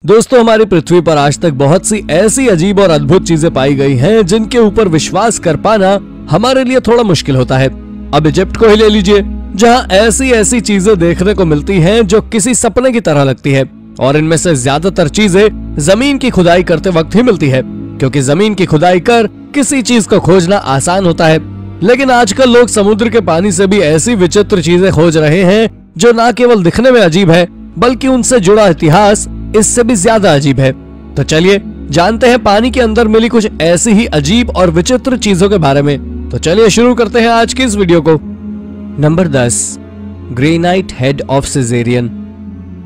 दोस्तों, हमारी पृथ्वी पर आज तक बहुत सी ऐसी अजीब और अद्भुत चीजें पाई गई हैं जिनके ऊपर विश्वास कर पाना हमारे लिए थोड़ा मुश्किल होता है। अब इजिप्ट को ही ले लीजिए, जहां ऐसी ऐसी चीजें देखने को मिलती हैं जो किसी सपने की तरह लगती है, और इनमें से ज्यादातर चीजें जमीन की खुदाई करते वक्त ही मिलती है, क्योंकि जमीन की खुदाई कर किसी चीज को खोजना आसान होता है। लेकिन आजकल लोग समुद्र के पानी से भी ऐसी विचित्र चीजें खोज रहे हैं जो न केवल दिखने में अजीब है, बल्कि उनसे जुड़ा इतिहास इससे भी ज्यादा अजीब है। तो चलिए जानते हैं पानी के अंदर मिली कुछ ऐसी ही अजीब और विचित्र चीजों के बारे में। तो चलिए शुरू करते हैं आज की इस वीडियो को। Number 10, granite head of caesarean.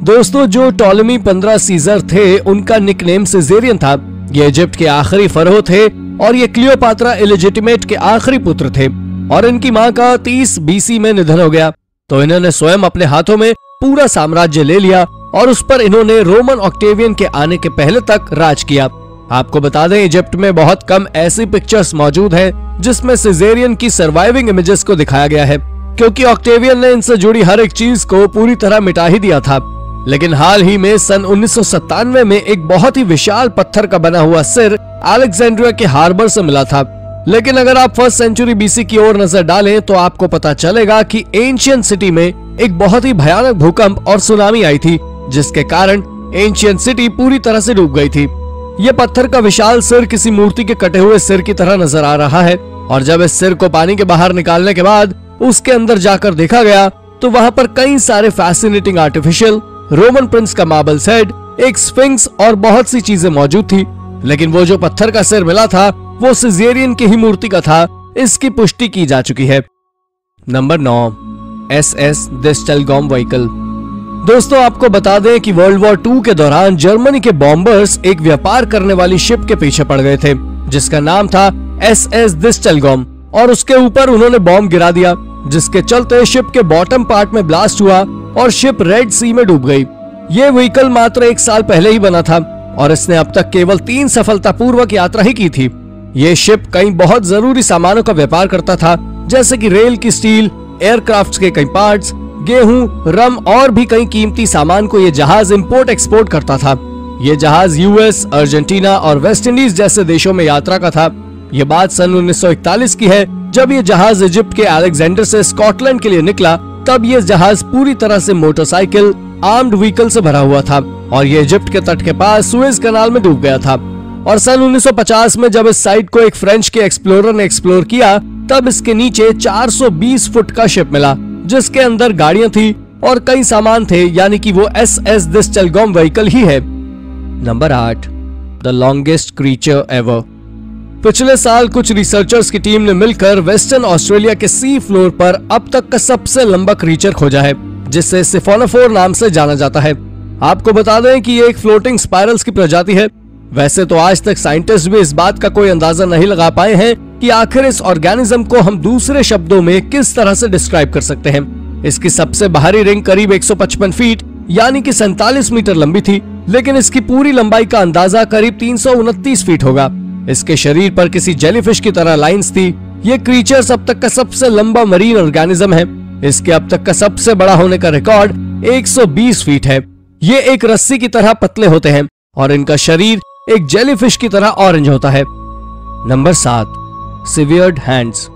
दोस्तों, जो टॉलेमी 15 सीजर थे उनका निकनेम सिजेरियन था। ये इजिप्ट के आखिरी फरोह थे और ये क्लियोपात्रा इलिजिटिमेट के आखिरी पुत्र थे, और इनकी मां का 30 BC में निधन हो गया। तो इन्होंने स्वयं अपने हाथों में पूरा साम्राज्य ले लिया और उस पर इन्होंने रोमन ऑक्टेवियन के आने के पहले तक राज किया। आपको बता दें, इजिप्ट में बहुत कम ऐसी पिक्चर्स मौजूद हैं जिसमें सिजेरियन की सर्वाइविंग इमेजेस को दिखाया गया है, क्योंकि ऑक्टेवियन ने इनसे जुड़ी हर एक चीज को पूरी तरह मिटा ही दिया था। लेकिन हाल ही में सन 1997 में एक बहुत ही विशाल पत्थर का बना हुआ सिर अलेक्जेंड्रिया के हार्बर से मिला था। लेकिन अगर आप 1st सेंचुरी BC की ओर नजर डालें तो आपको पता चलेगा कि एंशियंट सिटी में एक बहुत ही भयानक भूकंप और सुनामी आई थी, जिसके कारण एंशियंट सिटी पूरी तरह से डूब गई थी। यह पत्थर का विशाल सिर किसी मूर्ति के कटे हुए सिर की तरह नजर आ रहा है, और जब इस सिर को पानी के बाहर निकालने के बाद उसके अंदर जाकर देखा गया तो वहां पर कई सारे फैसिनेटिंग आर्टिफिशियल रोमन प्रिंस का मार्बल हेड, एक स्फिंक्स और बहुत सी चीजें मौजूद थी। लेकिन वो जो पत्थर का सिर मिला था वो सिजेरियन की ही मूर्ति का था, इसकी पुष्टि की जा चुकी है। नंबर 9, SS दिस्टेलगॉम व्हीकल। दोस्तों, आपको बता दें कि वर्ल्ड वॉर 2 के दौरान जर्मनी के बॉम्बर्स एक व्यापार करने वाली शिप के पीछे पड़ गए थे, जिसका नाम था SS दिस्टेलगॉम, और उसके ऊपर उन्होंने बॉम्ब गिरा दिया, जिसके चलते शिप के बॉटम पार्ट में ब्लास्ट हुआ और शिप रेड सी में डूब गई। ये व्हीकल मात्र 1 साल पहले ही बना था और इसने अब तक केवल 3 सफलतापूर्वक यात्रा ही की थी। ये शिप कई बहुत जरूरी सामानों का व्यापार करता था, जैसे कि रेल की स्टील, एयरक्राफ्ट के कई पार्ट्स, गेहूं, रम और भी कई कीमती सामान को ये जहाज इंपोर्ट एक्सपोर्ट करता था। ये जहाज US, अर्जेंटीना और वेस्ट इंडीज जैसे देशों में यात्रा का था। ये बात सन 1941 की है, जब ये जहाज इजिप्ट के अलेक्जेंडर से स्कॉटलैंड के लिए निकला। तब ये जहाज पूरी तरह से मोटरसाइकिल, आर्म्ड व्हीकल से भरा हुआ था और ये इजिप्ट के तट के पास सुएज कनाल में डूब गया था। और सन 1950 में जब इस साइट को एक फ्रेंच के एक्सप्लोरर ने एक्सप्लोर किया, तब इसके नीचे 420 फुट का शिप मिला, जिसके अंदर गाड़ियां थी और कई सामान थे, यानी कि वो SS दिस्टेलगॉम व्हीकल ही है। Number 8, the longest creature ever. पिछले साल कुछ रिसर्चर्स की टीम ने मिलकर वेस्टर्न ऑस्ट्रेलिया के सी फ्लोर पर अब तक का सबसे लंबा क्रीचर खोजा है, जिसे सिफोनोफोर नाम से जाना जाता है। आपको बता दें कि ये एक फ्लोटिंग स्पाइरल्स की प्रजाति है। वैसे तो आज तक साइंटिस्ट भी इस बात का कोई अंदाजा नहीं लगा पाए हैं कि आखिर इस ऑर्गेनिज्म को हम दूसरे शब्दों में किस तरह से डिस्क्राइब कर सकते हैं। इसकी सबसे बाहरी रिंग करीब 155 फीट यानी कि 47 मीटर लंबी थी, लेकिन इसकी पूरी लंबाई का अंदाजा करीब 329 फीट होगा। इसके शरीर पर किसी जेलीफिश की तरह लाइंस थी। ये क्रीचर अब तक का सबसे लंबा मरीन ऑर्गेनिज्म है। इसके अब तक का सबसे बड़ा होने का रिकॉर्ड 120 फीट है। ये एक रस्सी की तरह पतले होते हैं और इनका शरीर एक जेलीफिश की तरह ऑरेंज होता है। Number 7, severed hands.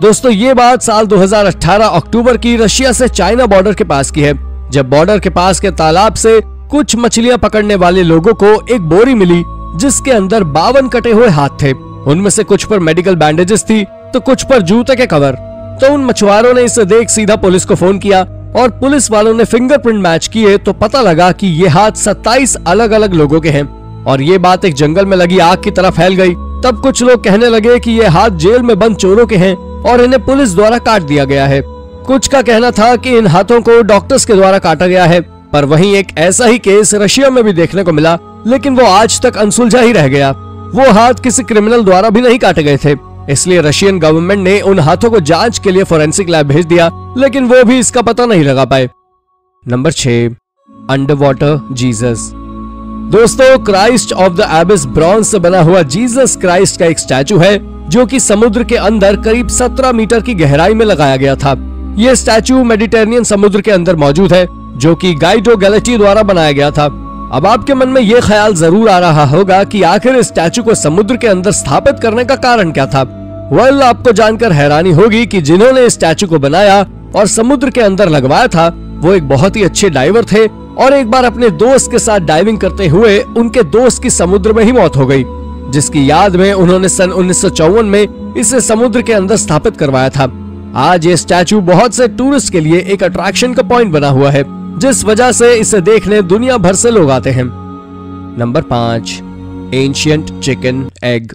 दोस्तों, ये बात साल 2018 अक्टूबर की रशिया से चाइना बॉर्डर के पास की है, जब बॉर्डर के पास के तालाब से कुछ मछलियां पकड़ने वाले लोगों को एक बोरी मिली, जिसके अंदर 52 कटे हुए हाथ थे। उनमें से कुछ पर मेडिकल बैंडेजेस थी तो कुछ पर जूते के कवर। तो उन मछुआरों ने इसे देख सीधा पुलिस को फोन किया और पुलिस वालों ने फिंगरप्रिंट मैच किए तो पता लगा कि ये हाथ 27 अलग अलग लोगों के हैं। और ये बात एक जंगल में लगी आग की तरह फैल गई। तब कुछ लोग कहने लगे कि ये हाथ जेल में बंद चोरों के हैं और इन्हें पुलिस द्वारा काट दिया गया है। कुछ का कहना था कि इन हाथों को डॉक्टर्स के द्वारा काटा गया है, पर वहीं एक ऐसा ही केस रशिया में भी देखने को मिला, लेकिन वो आज तक अनसुलझा ही रह गया। वो हाथ किसी क्रिमिनल द्वारा भी नहीं काटे गए थे, इसलिए रशियन गवर्नमेंट ने उन हाथों को जांच के लिए फोरेंसिक लैब भेज दिया, लेकिन वो भी इसका पता नहीं लगा पाए। Number 6, underwater Jesus. दोस्तों, Christ of the abyss bronze से बना हुआ जीसस क्राइस्ट का एक स्टैचू है, जो कि समुद्र के अंदर करीब 17 मीटर की गहराई में लगाया गया था। ये स्टैचू मेडिटेरेनियन समुद्र के अंदर मौजूद है, जो कि गाइडो गैलेटी द्वारा बनाया गया था। अब आपके मन में ये ख्याल जरूर आ रहा होगा कि आखिर इस स्टैचू को समुद्र के अंदर स्थापित करने का कारण क्या था। वेल, आपको जानकर हैरानी होगी कि जिन्होंने इस स्टैचू को बनाया और समुद्र के अंदर लगवाया था वो एक बहुत ही अच्छे डाइवर थे और एक बार अपने दोस्त के साथ डाइविंग करते हुए उनके दोस्त की समुद्र में ही मौत हो गई, जिसकी याद में उन्होंने सन 1954 में इसे समुद्र के अंदर स्थापित करवाया था। आज ये स्टैचू बहुत से टूरिस्ट के लिए एक अट्रैक्शन का पॉइंट बना हुआ है, जिस वजह से इसे देखने दुनिया भर से लोग आते हैं। Number 5, ancient chicken egg.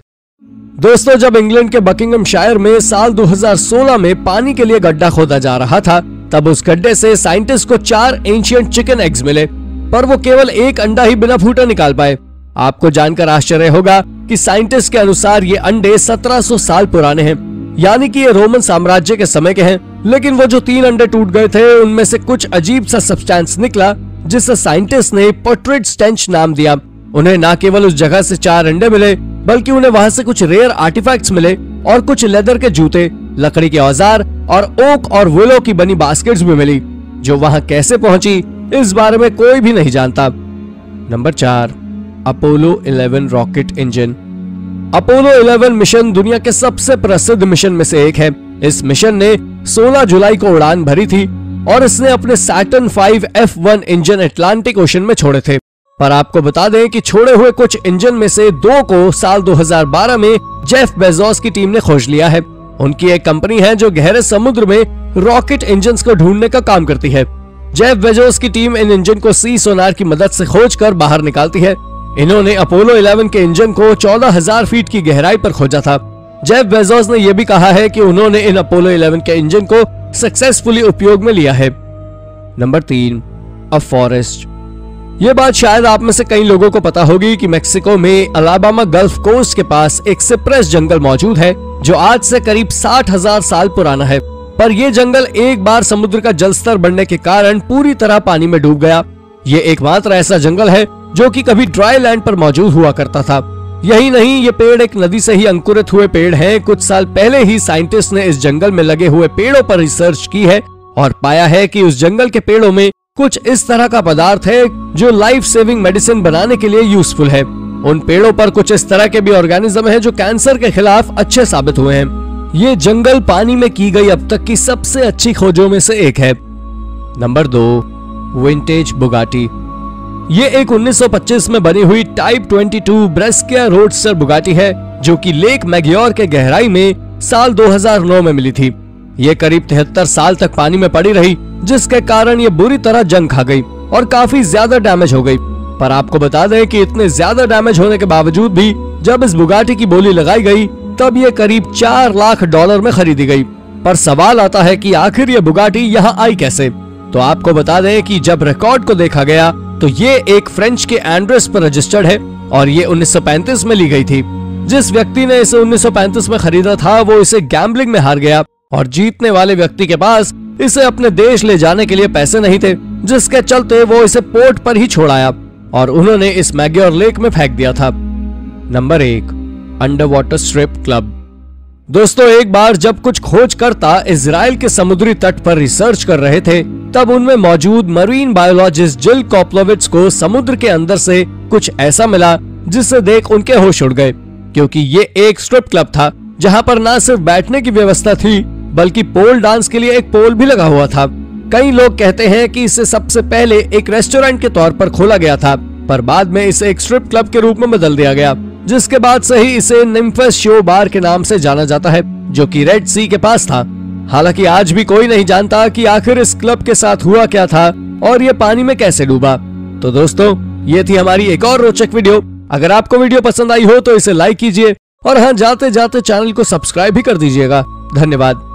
दोस्तों, जब इंग्लैंड के बकिंगमशायर में साल 2016 में पानी के लिए गड्ढा खोदा जा रहा था, तब उस गड्ढे से साइंटिस्ट को 4 एंशिएंट चिकन एग्स मिले, पर वो केवल एक अंडा ही बिना फूटे निकाल पाए। आपको जानकर आश्चर्य होगा कि साइंटिस्ट के अनुसार ये अंडे 1700 साल पुराने हैं, यानी कि ये रोमन साम्राज्य के समय के हैं। लेकिन वो जो 3 अंडे टूट गए थे उनमें से कुछ अजीब सा सब्सटेंस निकला, जिसे साइंटिस्ट ने पोर्ट्रेट स्टेंच नाम दिया। उन्हें न केवल उस जगह से 4 अंडे मिले, बल्कि उन्हें वहां से कुछ रेयर आर्टिफैक्ट्स मिले और कुछ लेदर के जूते, लकड़ी के औजार और ओक और विलो की बनी बास्केट्स भी मिली, जो वहां कैसे पहुंची इस बारे में कोई भी नहीं जानता। Number 4, Apollo 11 rocket engine. Apollo 11 mission दुनिया के सबसे प्रसिद्ध मिशन में से एक है। इस मिशन ने 16 जुलाई को उड़ान भरी थी और इसने अपने Saturn 5 F1 engine Atlantic ocean में छोड़े थे। पर आपको बता दें कि छोड़े हुए कुछ इंजन में से 2 को साल 2012 में जेफ बेजोस की टीम ने खोज लिया है। उनकी एक कंपनी है जो गहरे समुद्र में रॉकेट इंजन्स को ढूंढने का काम करती है। जेफ बेजोस की टीम इन इंजन को सी सोनार की मदद से खोजकर बाहर निकालती है। इन्होंने अपोलो 11 के इंजन को 14,000 फीट की गहराई पर खोजा था। जेफ बेजोस ने यह भी कहा है कि उन्होंने इन अपोलो 11 के इंजन को सक्सेसफुली उपयोग में लिया है। Number 3, a forest. ये बात शायद आप में से कई लोगों को पता होगी कि मेक्सिको में अलाबामा गल्फ कोस्ट के पास एक सिप्रेस जंगल मौजूद है, जो आज से करीब 60,000 साल पुराना है। पर यह जंगल एक बार समुद्र का जलस्तर बढ़ने के कारण पूरी तरह पानी में डूब गया। ये एकमात्र ऐसा जंगल है जो कि कभी ड्राई लैंड पर मौजूद हुआ करता था। यही नहीं, ये पेड़ एक नदी से ही अंकुरित हुए पेड़ हैं। कुछ साल पहले ही साइंटिस्ट ने इस जंगल में लगे हुए पेड़ों पर रिसर्च की है और पाया है कि उस जंगल के पेड़ों में कुछ इस तरह का पदार्थ है जो लाइफ सेविंग मेडिसिन बनाने के लिए यूजफुल है। उन पेड़ों पर कुछ इस तरह के भी ऑर्गेनिज्म हैं जो कैंसर के खिलाफ अच्छे साबित हुए हैं। ये जंगल पानी में की गई अब तक की सबसे अच्छी खोजों में से एक है। Number 2, vintage Bugatti. ये एक 1925 में बनी हुई टाइप 22 ब्रेस्किया रोडस्टर बुगाटी है, जो कि लेक मैग्योर के गहराई में साल 2009 में मिली थी। ये करीब 73 साल तक पानी में पड़ी रही, जिसके कारण ये बुरी तरह जंग खा गई और काफी ज्यादा डैमेज हो गई। पर आपको बता दें कि इतने ज्यादा डैमेज होने के बावजूद भी जब इस बुगाटी की बोली लगाई गई, तब ये करीब $4 लाख में खरीदी गई। पर सवाल आता है कि आखिर ये बुगाटी यहाँ आई कैसे? तो आपको बता दें कि जब रिकॉर्ड को देखा गया तो ये एक फ्रेंच के एंड्रेस पर रजिस्टर्ड है और ये 1935 में ली गई थी। जिस व्यक्ति ने इसे 1935 में खरीदा था वो इसे गैम्बलिंग में हार गया और जीतने वाले व्यक्ति के पास इसे अपने देश ले जाने के लिए पैसे नहीं थे, जिसके चलते वो इसे पोर्ट पर ही छोड़ आया और उन्होंने इस मैग्योर लेक में फेंक दिया था। Number 1, under water strip club. दोस्तों, एक बार जब कुछ खोजकर्ता इजराइल के समुद्री तट पर रिसर्च कर रहे थे, तब उनमें मौजूद मरीन बायोलॉजिस्ट जिल कोप्लोविट्ज को समुद्र के अंदर से कुछ ऐसा मिला जिसे देख उनके होश उड़ गए, क्योंकि ये एक स्ट्रिप क्लब था जहां पर न सिर्फ बैठने की व्यवस्था थी बल्कि पोल डांस के लिए एक पोल भी लगा हुआ था। कई लोग कहते हैं कि इसे सबसे पहले एक रेस्टोरेंट के तौर पर खोला गया था, पर बाद में इसे एक स्ट्रिप क्लब के रूप में बदल दिया गया, जिसके बाद से ही इसे निम्फस शो बार के नाम से जाना जाता है, जो कि रेड सी के पास था। हालांकि आज भी कोई नहीं जानता कि आखिर इस क्लब के साथ हुआ क्या था और ये पानी में कैसे डूबा। तो दोस्तों, ये थी हमारी एक और रोचक वीडियो। अगर आपको वीडियो पसंद आई हो तो इसे लाइक कीजिए और हाँ, जाते जाते चैनल को सब्सक्राइब भी कर दीजिएगा। धन्यवाद।